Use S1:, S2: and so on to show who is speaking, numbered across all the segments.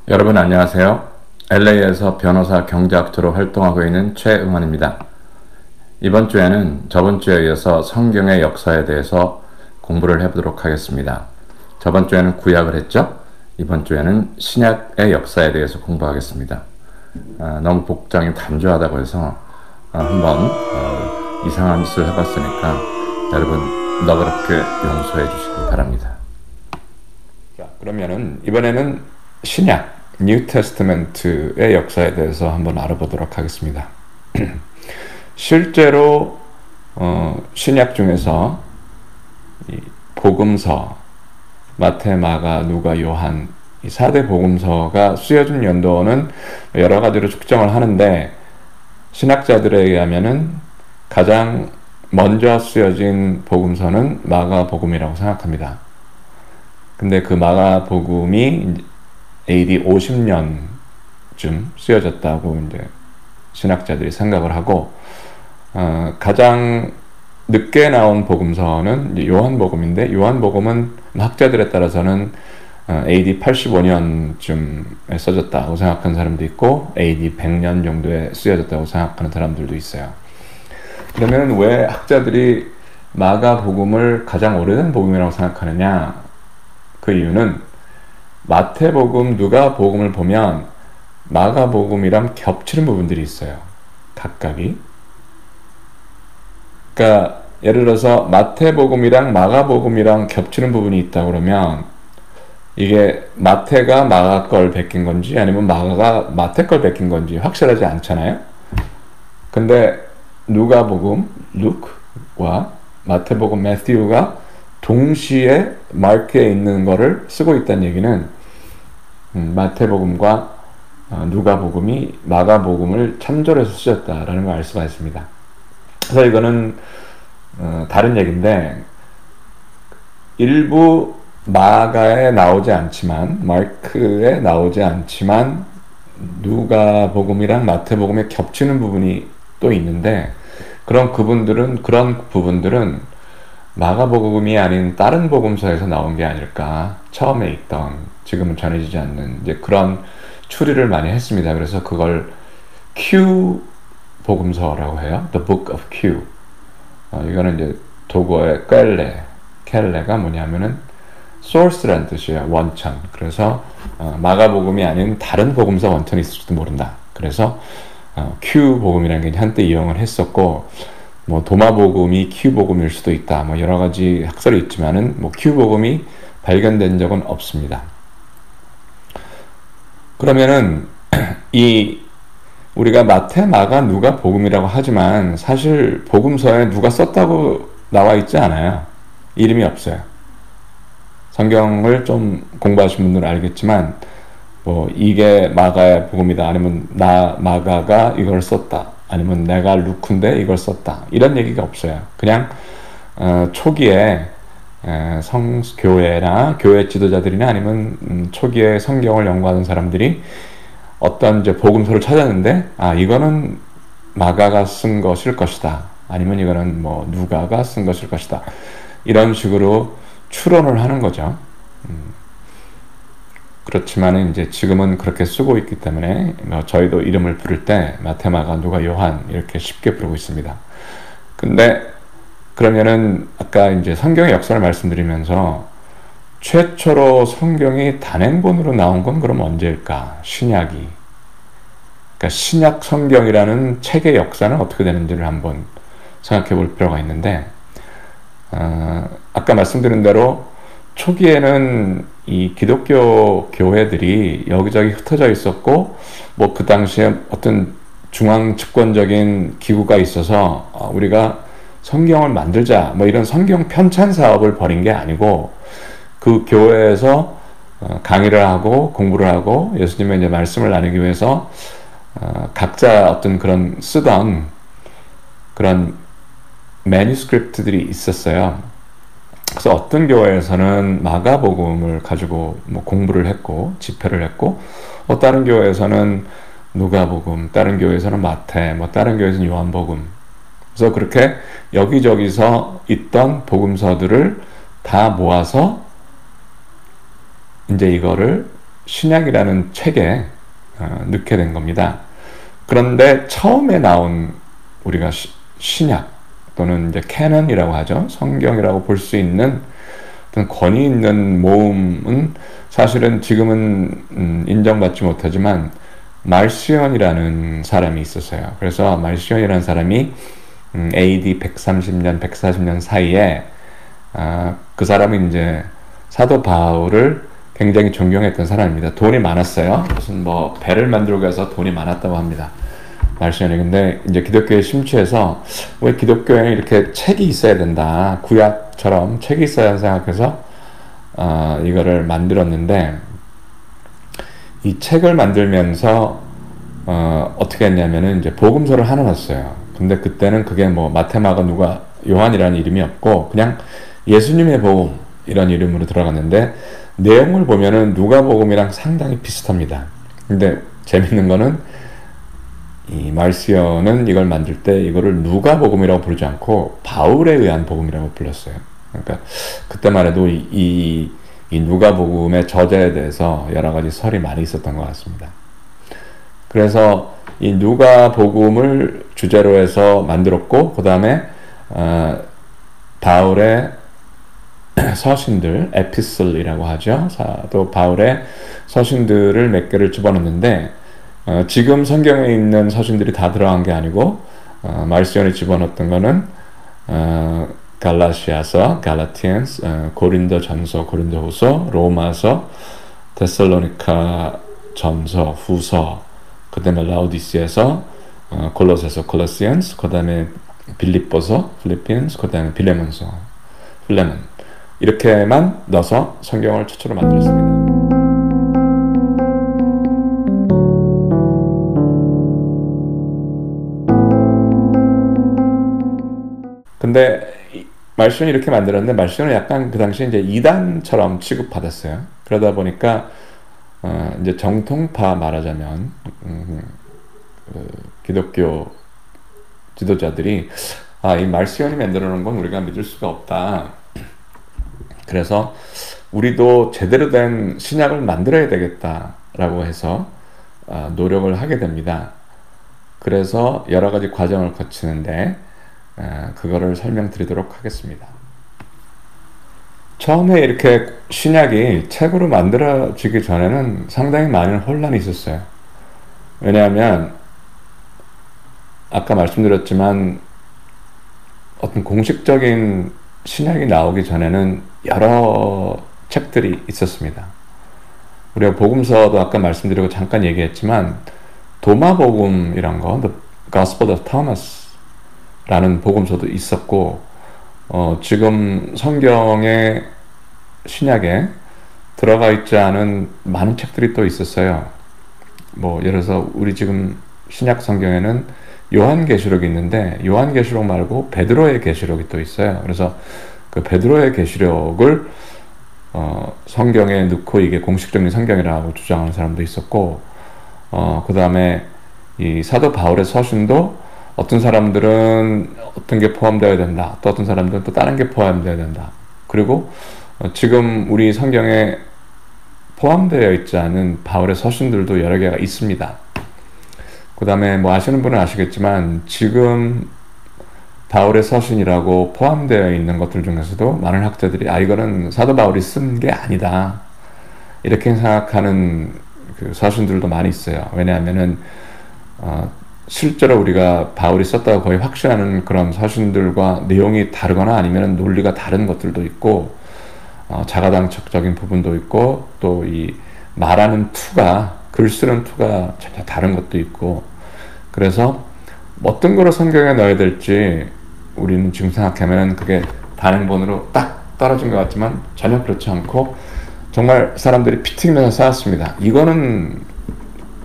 S1: 여러분 안녕하세요. LA에서 변호사 경제학자로 활동하고 있는 최응원입니다. 이번 주에는 저번 주에 이어서 성경의 역사에 대해서 공부를 해보도록 하겠습니다. 저번 주에는 구약을 했죠? 이번 주에는 신약의 역사에 대해서 공부하겠습니다. 너무 복장이 단조하다고 해서 한번 이상한 짓을 해봤으니까 여러분 너그럽게 용서해 주시기 바랍니다. 자, 그러면은 이번에는 신약 뉴 테스트먼트의 역사에 대해서 한번 알아보도록 하겠습니다. 실제로 신약 중에서 이 복음서 마태, 마가, 누가, 요한 이 4대 복음서가 쓰여진 연도는 여러 가지로 측정을 하는데 신학자들에 의하면은 가장 먼저 쓰여진 복음서는 마가복음이라고 생각합니다. 근데 그 마가복음이 AD 50년쯤 쓰여졌다고 이제 신학자들이 생각을 하고, 가장 늦게 나온 복음서는 이제 요한복음인데, 요한복음은 학자들에 따라서는 AD 85년쯤에 써졌다고 생각하는 사람도 있고, AD 100년 정도에 쓰여졌다고 생각하는 사람들도 있어요. 그러면 왜 학자들이 마가복음을 가장 오래된 복음이라고 생각하느냐? 그 이유는 마태복음, 누가복음을 보면 마가복음이랑 겹치는 부분들이 있어요. 각각이. 그러니까 예를 들어서 마태복음이랑 마가복음이랑 겹치는 부분이 있다 그러면 이게 마태가 마가 걸 베낀 건지 아니면 마가가 마태 걸 베낀 건지 확실하지 않잖아요. 근데 누가복음, 루크와 마태복음, 매튜가 동시에 마크에 있는 거를 쓰고 있다는 얘기는 마태복음과 누가복음이 마가복음을 참조해서 쓰셨다라는 걸 알 수가 있습니다. 그래서 이거는 다른 얘기인데, 일부 마가에 나오지 않지만 마크에 나오지 않지만 누가복음이랑 마태복음에 겹치는 부분이 또 있는데, 그런 부분들은 마가복음이 아닌 다른 복음서에서 나온 게 아닐까, 처음에 있던, 지금은 전해지지 않는 이제 그런 추리를 많이 했습니다. 그래서 그걸 Q 복음서라고 해요. The Book of Q. 이거는 이제 독어의 켈레가 뭐냐면은 source라는 뜻이에요. 원천. 그래서 마가복음이 아닌 다른 복음서 원천이 있을지도 모른다. 그래서 Q 복음이라는 게 한때 이용을 했었고, 뭐 도마복음이 Q복음일 수도 있다. 뭐 여러 가지 학설이 있지만은 뭐 Q복음이 발견된 적은 없습니다. 그러면은 우리가 마태, 마가, 누가 복음이라고 하지만 사실 복음서에 누가 썼다고 나와 있지 않아요. 이름이 없어요. 성경을 좀 공부하신 분들은 알겠지만 뭐 이게 마가의 복음이다, 아니면 마가가 이걸 썼다, 아니면 내가 루크인데 이걸 썼다, 이런 얘기가 없어요. 그냥 초기에 교회나 교회 지도자들이나 아니면 초기에 성경을 연구하는 사람들이 어떤 이제 복음서를 찾았는데, 이거는 마가가 쓴 것일 것이다, 아니면 이거는 뭐 누가가 쓴 것일 것이다, 이런 식으로 추론을 하는 거죠. 그렇지만은 이제 지금은 그렇게 쓰고 있기 때문에 저희도 이름을 부를 때 마태, 마가, 누가, 요한 이렇게 쉽게 부르고 있습니다. 근데 그러면은 아까 이제 성경의 역사를 말씀드리면서 최초로 성경이 단행본으로 나온 건 그럼 언제일까? 신약이. 그러니까 신약 성경이라는 책의 역사는 어떻게 되는지를 한번 생각해 볼 필요가 있는데, 아까 말씀드린 대로 초기에는 이 기독교 교회들이 여기저기 흩어져 있었고, 뭐 그 당시에 어떤 중앙 집권적인 기구가 있어서 우리가 성경을 만들자, 뭐 이런 성경 편찬 사업을 벌인 게 아니고, 그 교회에서 강의를 하고 공부를 하고 예수님의 이제 말씀을 나누기 위해서 각자 어떤 그런 쓰던 그런 매뉴스크립트들이 있었어요. 그래서 어떤 교회에서는 마가복음을 가지고 뭐 공부를 했고 집회를 했고, 다른 교회에서는 누가복음, 다른 교회에서는 마태, 뭐 다른 교회에서는 요한복음. 그래서 그렇게 여기저기서 있던 복음서들을 다 모아서 이제 이거를 신약이라는 책에 넣게 된 겁니다. 그런데 처음에 나온 우리가 신약 또는 이제 캐넌이라고 하죠. 성경이라고 볼 수 있는 어떤 권위 있는 모음은 사실은 지금은 인정받지 못하지만 말시온이라는 사람이 있었어요. 그래서 말시온이라는 사람이 AD 130년, 140년 사이에 그 사람은 이제 사도 바울을 굉장히 존경했던 사람입니다. 돈이 많았어요. 무슨 뭐 배를 만들고 해서 돈이 많았다고 합니다. 말시온이. 근데 이제 기독교에 심취해서 왜 기독교에는 이렇게 책이 있어야 된다. 구약처럼 책이 있어야 한다 생각해서 이거를 만들었는데 이 책을 만들면서 어떻게 했냐면은 이제 복음서를 하나 놨어요. 근데 그때는 그게 뭐 마테마가 누가 요한이라는 이름이 없고 그냥 예수님의 복음 이런 이름으로 들어갔는데 내용을 보면은 누가복음이랑 상당히 비슷합니다. 근데 재밌는 거는 이 말시온은 이걸 만들 때 이거를 누가복음이라고 부르지 않고 바울에 의한 복음이라고 불렀어요. 그러니까 그때만 해도 이 누가복음의 저자에 대해서 여러 가지 설이 많이 있었던 것 같습니다. 그래서 이 누가복음을 주제로 해서 만들었고 그 다음에 바울의 서신들, 에피슬이라고 하죠. 또 바울의 서신들을 몇 개를 집어넣는데 지금 성경에 있는 서신들이 다 들어간 게 아니고 말시온이 집어넣었던 거는 갈라시아서, 갈라티안스, 고린도전서, 고린도후서, 로마서, 데살로니가 전서, 후서, 그 다음에 라오디시아서, 골로새서, 콜로시안스, 그 다음에 빌립보서, 필리핀스, 그 다음에 빌레몬서, 필레몬 이렇게만 넣어서 성경을 최초로 만들었습니다. 근데 말시온이 이렇게 만들었는데 말시온은 약간 그 당시에 이제 이단처럼 취급받았어요. 그러다 보니까 이제 정통파 말하자면 기독교 지도자들이 이 말시온이 만들어 놓은 건 우리가 믿을 수가 없다. 그래서 우리도 제대로 된 신약을 만들어야 되겠다라고 해서 노력을 하게 됩니다. 그래서 여러 가지 과정을 거치는데 그거를 설명드리도록 하겠습니다. 처음에 이렇게 신약이 책으로 만들어지기 전에는 상당히 많은 혼란이 있었어요. 왜냐하면 아까 말씀드렸지만 어떤 공식적인 신약이 나오기 전에는 여러 책들이 있었습니다. 우리가 복음서도 아까 말씀드리고 잠깐 얘기했지만 도마복음이란 거, The Gospel of Thomas 라는 복음서도 있었고 지금 성경의 신약에 들어가 있지 않은 많은 책들이 또 있었어요. 뭐 예를 들어서 우리 지금 신약 성경에는 요한계시록이 있는데 요한계시록 말고 베드로의 계시록이 또 있어요. 그래서 그 베드로의 계시록을 성경에 넣고 이게 공식적인 성경이라고 주장하는 사람도 있었고 그 다음에 이 사도 바울의 서신도 어떤 사람들은 어떤 게 포함되어야 된다. 또 어떤 사람들은 또 다른 게 포함되어야 된다. 그리고 지금 우리 성경에 포함되어 있지 않은 바울의 서신들도 여러 개가 있습니다. 그 다음에 뭐 아시는 분은 아시겠지만 지금 바울의 서신이라고 포함되어 있는 것들 중에서도 많은 학자들이 이거는 사도 바울이 쓴 게 아니다. 이렇게 생각하는 그 서신들도 많이 있어요. 왜냐하면은 실제로 우리가 바울이 썼다고 거의 확신하는 그런 서신들과 내용이 다르거나 아니면 논리가 다른 것들도 있고 자가당착적인 부분도 있고 또 이 말하는 투가 글 쓰는 투가 전혀 다른 것도 있고 그래서 어떤 거로 성경에 넣어야 될지 우리는 지금 생각하면 그게 단행본으로 딱 떨어진 것 같지만 전혀 그렇지 않고 정말 사람들이 피 튀기면서 쌓았습니다. 이거는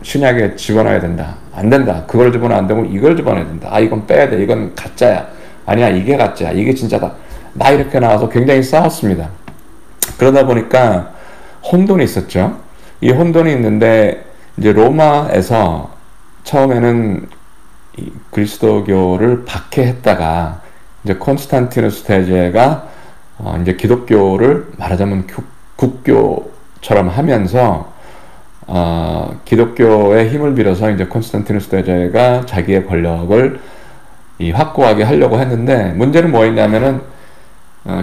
S1: 신약에 집어넣어야 된다. 안 된다. 그걸 집어넣으면 안 되고 이걸 집어넣어야 된다. 이건 빼야 돼. 이건 가짜야. 아니야. 이게 가짜야. 이게 진짜다. 막 이렇게 나와서 굉장히 싸웠습니다. 그러다 보니까 혼돈이 있었죠. 이 혼돈이 있는데 이제 로마에서 처음에는 이 그리스도교를 박해했다가 이제 콘스탄티누스 대제가 이제 기독교를 말하자면 국교처럼 하면서 기독교의 힘을 빌어서 이제 콘스탄티누스 대제가 자기의 권력을 확고하게 하려고 했는데, 문제는 뭐였냐면은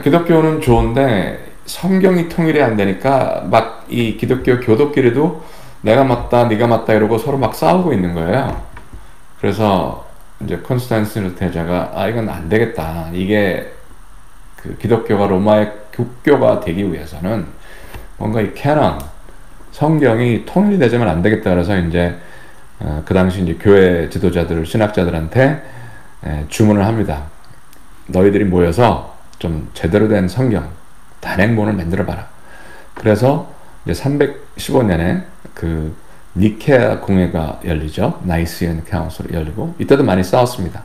S1: 기독교는 좋은데 성경이 통일이 안 되니까 막 이 기독교 교도끼리도 내가 맞다 네가 맞다 이러고 서로 막 싸우고 있는 거예요. 그래서 이제 콘스탄티누스 대제가 이건 안 되겠다, 이게 그 기독교가 로마의 국교가 되기 위해서는 뭔가 이 캐넌 성경이 통일이 되자면 안 되겠다. 그래서 이제 그 당시 이제 교회 지도자들, 신학자들한테 주문을 합니다. 너희들이 모여서 좀 제대로 된 성경 단행본을 만들어 봐라. 그래서 이제 315년에 그 니케아 공회가 열리죠. 나이시안 카운슬이 열리고, 이때도 많이 싸웠습니다.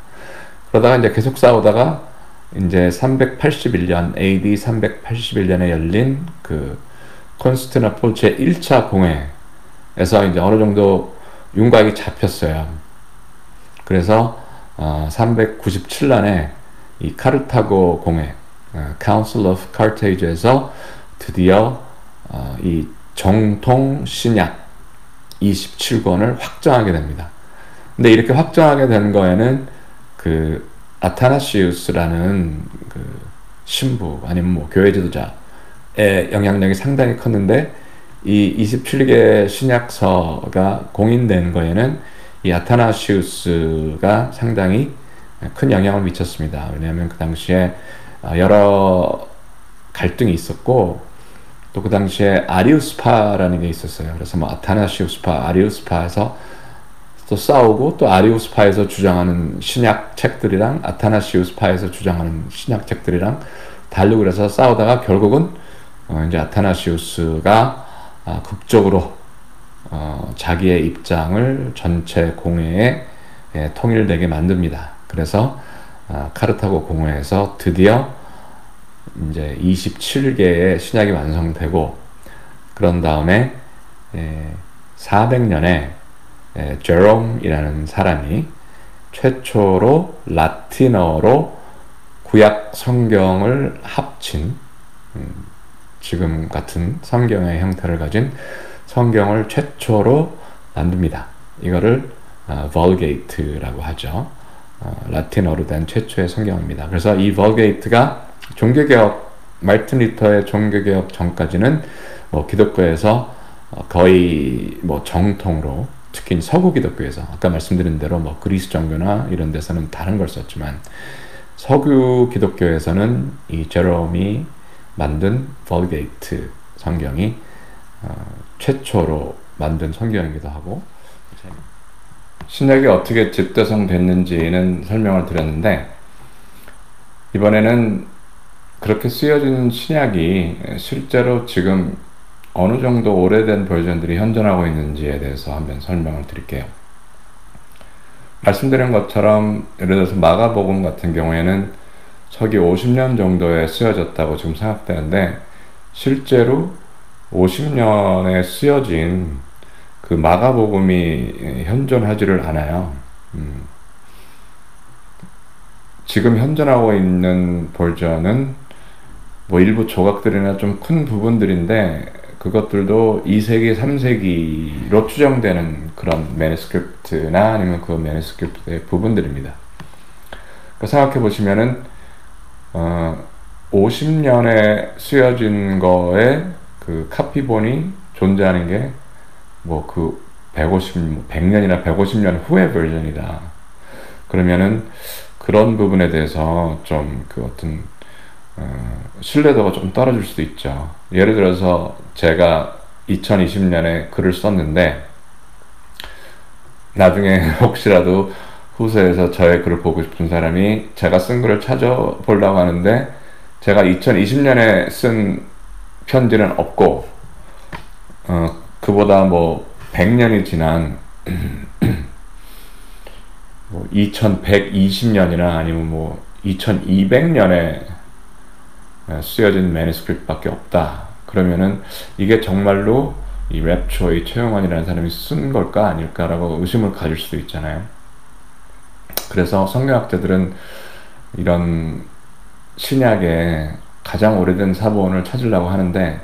S1: 그러다가 이제 계속 싸우다가 이제 381년 AD 381년에 열린 그 콘스탄티노플 제1차 공회에서 이제 어느 정도 윤곽이 잡혔어요. 그래서 397년에 이 카르타고 공회, Council of Carthage에서 드디어 이 정통 신약 27권을 확정하게 됩니다. 근데 이렇게 확정하게 된 거에는 그 아타나시우스라는 그 신부 아니면 뭐 교회 지도자의 영향력이 상당히 컸는데, 이 27개 신약서가 공인된 거에는 이 아타나시우스가 상당히 큰 영향을 미쳤습니다. 왜냐하면 그 당시에 여러 갈등이 있었고, 또 그 당시에 아리우스파라는 게 있었어요. 그래서 뭐 아타나시우스파, 아리우스파에서 또 싸우고, 또 아리우스파에서 주장하는 신약 책들이랑 아타나시우스파에서 주장하는 신약 책들이랑 다르고, 그래서 싸우다가 결국은 이제 아타나시우스가 극적으로 자기의 입장을 전체 공회에 통일되게 만듭니다. 그래서 카르타고 공회에서 드디어 이제 27개의 신약이 완성되고, 그런 다음에 400년에 제롬이라는 사람이 최초로 라틴어로 구약 성경을 합친 지금 같은 성경의 형태를 가진 성경을 최초로 만듭니다. 이거를 Vulgate라고 하죠. 라틴어로 된 최초의 성경입니다. 그래서 이 Vulgate가 종교개혁, 말틴 루터의 종교개혁 전까지는 뭐 기독교에서 거의 뭐 정통으로, 특히 서구 기독교에서 아까 말씀드린 대로 뭐 그리스 종교나 이런 데서는 다른 걸 썼지만, 서구 기독교에서는 이 제롬이 만든 Vulgate 성경이 최초로 만든 성경이기도 하고, 신약이 어떻게 집대성됐는지는 설명을 드렸는데, 이번에는 그렇게 쓰여진 신약이 실제로 지금 어느 정도 오래된 버전들이 현존하고 있는지에 대해서 한번 설명을 드릴게요. 말씀드린 것처럼 예를 들어서 마가복음 같은 경우에는 서기 50년 정도에 쓰여졌다고 지금 생각되는데, 실제로 50년에 쓰여진 그 마가복음이 현존하지를 않아요. 지금 현존하고 있는 버전은 뭐 일부 조각들이나 좀 큰 부분들인데, 그것들도 2세기, 3세기로 추정되는 그런 매니스크립트나 아니면 그 매니스크립트의 부분들입니다. 그러니까 생각해 보시면은 50년에 쓰여진 거에 그 카피본이 존재하는 게 뭐 그 100년이나 150년 후의 버전이다. 그러면은 그런 부분에 대해서 좀 그 어떤 신뢰도가 좀 떨어질 수도 있죠. 예를 들어서 제가 2020년에 글을 썼는데, 나중에 혹시라도 후세에서 저의 글을 보고 싶은 사람이 제가 쓴 글을 찾아보려고 하는데, 제가 2020년에 쓴 편지는 없고, 그보다 뭐 100년이 지난 뭐 2120년이나 아니면 뭐 2200년에 쓰여진 매니스크립트밖에 없다. 그러면은 이게 정말로 이 랩초의 최영환이라는 사람이 쓴 걸까 아닐까라고 의심을 가질 수도 있잖아요. 그래서 성경학자들은 이런 신약의 가장 오래된 사본을 찾으려고 하는데,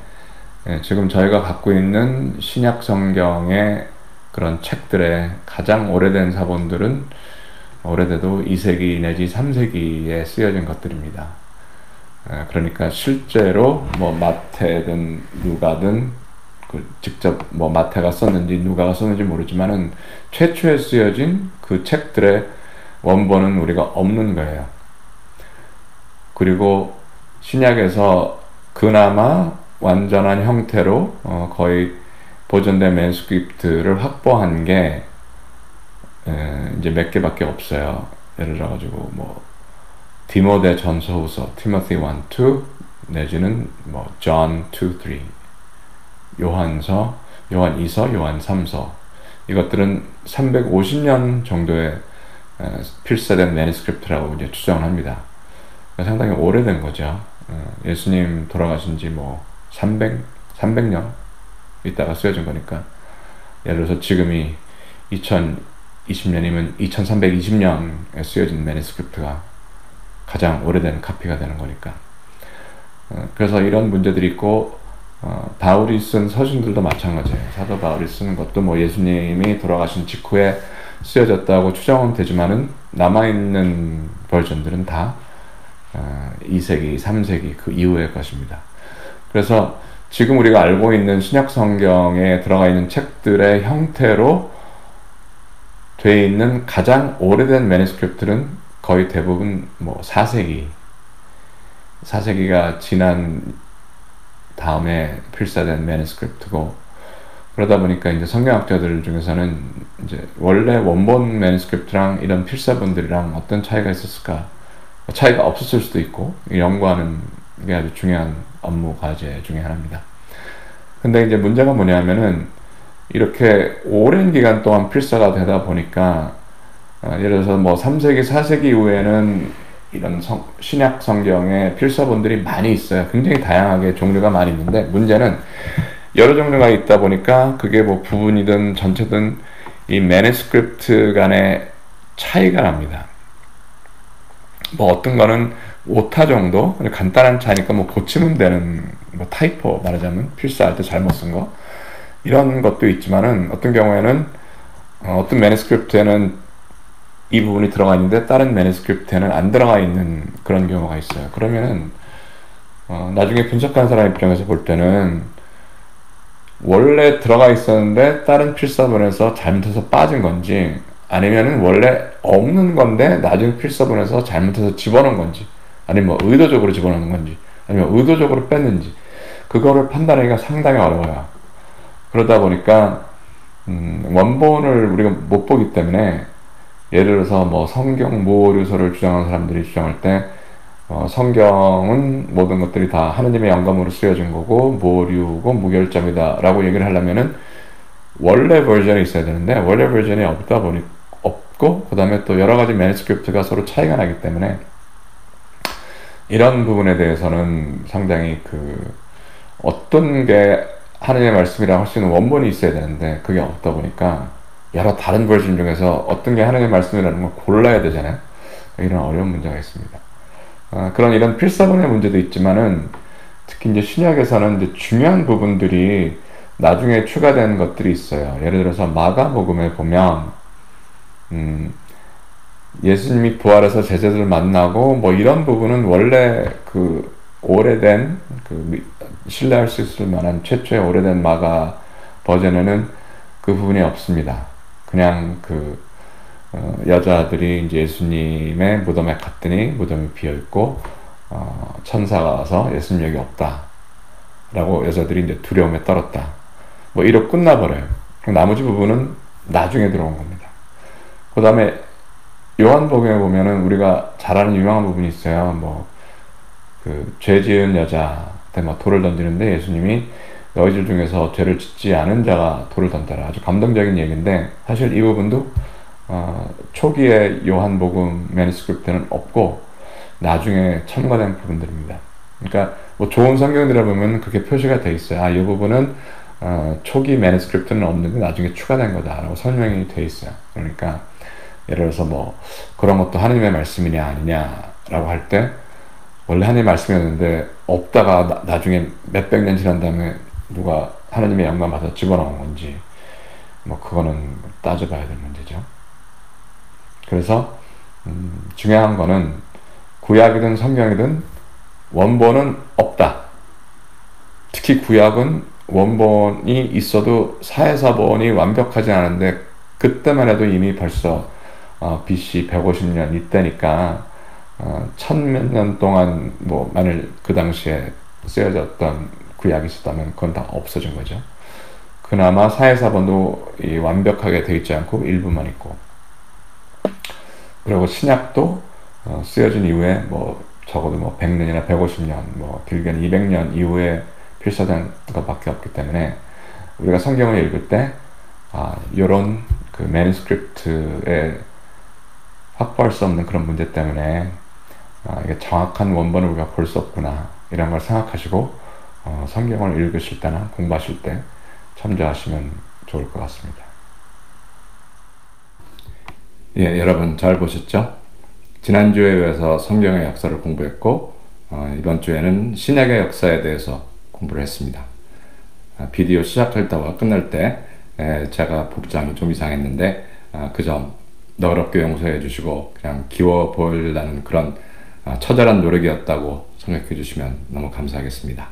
S1: 지금 저희가 갖고 있는 신약 성경의 그런 책들의 가장 오래된 사본들은 오래돼도 2세기 내지 3세기에 쓰여진 것들입니다. 그러니까 실제로 뭐 마태든 누가든 직접 뭐 마태가 썼는지 누가가 썼는지 모르지만은 최초에 쓰여진 그 책들의 원본은 우리가 없는 거예요. 그리고 신약에서 그나마 완전한 형태로 거의 보존된 맨스크립트를 확보한 게 이제 몇 개밖에 없어요. 예를 들어가지고 뭐 디모데 전서후서 티모티 1, 2 내지는 뭐 존 2, 3 요한서, 요한 2서, 요한 3서 이것들은 350년 정도의 필사된 매니스크립트라고 이제 추정을 합니다. 상당히 오래된 거죠. 예수님 돌아가신 지 뭐 300년 있다가 쓰여진 거니까. 예를 들어서 지금이 2020년이면 2320년에 쓰여진 매니스크립트가 가장 오래된 카피가 되는 거니까. 그래서 이런 문제들이 있고, 바울이 쓴 서신들도 마찬가지예요. 사도 바울이 쓰는 것도 뭐 예수님이 돌아가신 직후에 쓰여졌다고 추정은 되지만은 남아있는 버전들은 다 2세기, 3세기 그 이후의 것입니다. 그래서 지금 우리가 알고 있는 신약 성경에 들어가 있는 책들의 형태로 되어 있는 가장 오래된 매니스크립트는 거의 대부분 뭐 4세기가 지난 다음에 필사된 매니스크립트고, 그러다 보니까 이제 성경학자들 중에서는 이제 원래 원본 매니스크립트랑 이런 필사본들이랑 어떤 차이가 있었을까? 차이가 없었을 수도 있고, 연구하는 게 아주 중요한 업무 과제 중에 하나입니다. 근데 이제 문제가 뭐냐면은 이렇게 오랜 기간 동안 필사가 되다 보니까 예를 들어서 뭐 3세기, 4세기 이후에는 이런 신약 성경의 필사본들이 많이 있어요. 굉장히 다양하게 종류가 많이 있는데 문제는 여러 종류가 있다 보니까 그게 뭐 부분이든 전체든 이 매니스크립트 간의 차이가 납니다. 뭐 어떤 거는 오타 정도 간단한 차이니까 뭐 고치면 되는 뭐 타이포 말하자면 필사할 때 잘못 쓴 거 이런 것도 있지만은 어떤 경우에는 어떤 매니스크립트에는 이 부분이 들어가 있는데 다른 매니스크립트에는 안 들어가 있는 그런 경우가 있어요. 그러면은 나중에 분석하는 사람 입장에서 볼 때는 원래 들어가 있었는데 다른 필사본에서 잘못해서 빠진 건지 아니면은 원래 없는 건데 나중에 필사본에서 잘못해서 집어넣은 건지 아니면 뭐 의도적으로 집어넣는 건지 아니면 의도적으로 뺐는지 그거를 판단하기가 상당히 어려워요. 그러다 보니까 원본을 우리가 못 보기 때문에 예를 들어서 뭐 성경 모류서를 주장하는 사람들이 주장할 때 성경은 모든 것들이 다 하느님의 영감으로 쓰여진 거고 모류고 무결점이다 라고 얘기를 하려면은 원래 버전이 있어야 되는데 원래 버전이 없고 그 다음에 또 여러 가지 매니스크립트가 서로 차이가 나기 때문에 이런 부분에 대해서는 상당히 어떤 게 하느님의 말씀이라고 할 수 있는 원본이 있어야 되는데 그게 없다 보니까 여러 다른 버전 중에서 어떤 게 하느님의 말씀이라는 걸 골라야 되잖아요. 이런 어려운 문제가 있습니다. 이런 필사본의 문제도 있지만은 특히 이제 신약에서는 이제 중요한 부분들이 나중에 추가된 것들이 있어요. 예를 들어서 마가복음에 보면 예수님이 부활해서 제자들을 만나고 뭐 이런 부분은 원래 오래된 신뢰할 수 있을 만한 최초의 오래된 마가 버전에는 그 부분이 없습니다. 그냥 여자들이 이제 예수님의 무덤에 갔더니 무덤이 비어 있고 천사가 와서 예수님 여기 없다 라고 여자들이 이제 두려움에 떨었다 뭐 이렇게 끝나버려요. 나머지 부분은 나중에 들어온 겁니다. 그 다음에 요한복음에 보면은 우리가 잘 아는 유명한 부분이 있어요. 죄 지은 여자한테 돌을 던지는데 예수님이 너희들 중에서 죄를 짓지 않은 자가 돌을 던져라. 아주 감동적인 얘기인데 사실 이 부분도 초기의 요한복음 매니스크립트는 없고 나중에 첨가된 부분들입니다. 그러니까 뭐 좋은 성경들에 보면 그렇게 표시가 돼 있어요. 이 부분은 초기 매니스크립트는 없는데 나중에 추가된 거다라고 설명이 돼 있어요. 그러니까 예를 들어서 뭐 그런 것도 하느님의 말씀이냐 아니냐라고 할 때 원래 하느님의 말씀이었는데 없다가 나중에 몇백 년 지난 다음에 누가 하나님의 영감 받아 집어넣은 건지 뭐 그거는 따져봐야 될 문제죠. 그래서 중요한 거는 구약이든 성경이든 원본은 없다. 특히 구약은 원본이 있어도 사해사본이 완벽하지 않은데 그때만 해도 이미 벌써 BC 150년 이때니까 천몇 년 동안 뭐 만일 그 당시에 쓰여졌던 구약이 있었다면 그건 다 없어진 거죠. 그나마 사해사본도 완벽하게 되어 있지 않고 일부만 있고, 그리고 신약도 쓰여진 이후에 뭐 적어도 뭐 100년이나 150년, 뭐 길게는 200년 이후에 필사된 것밖에 없기 때문에 우리가 성경을 읽을 때 이런 그 매니스크립트에 확보할 수 없는 그런 문제 때문에 이게 정확한 원본을 우리가 볼 수 없구나, 이런 걸 생각하시고 성경을 읽으실 때나 공부하실 때 참조하시면 좋을 것 같습니다. 예, 여러분 잘 보셨죠? 지난주에 이어서 성경의 역사를 공부했고 이번 주에는 신약의 역사에 대해서 공부를 했습니다. 비디오 시작할 때와 끝날 때 제가 복장이 좀 이상했는데 그 점 너그럽게 용서해 주시고 그냥 귀여워 보이려는 그런 처절한 노력이었다고 생각해 주시면 너무 감사하겠습니다.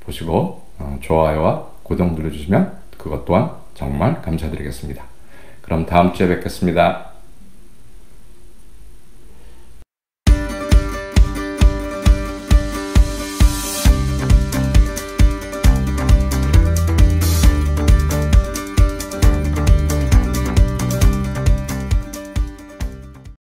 S1: 보시고 좋아요와 구독 눌러주시면 그것 또한 정말 감사드리겠습니다. 그럼 다음 주에 뵙겠습니다.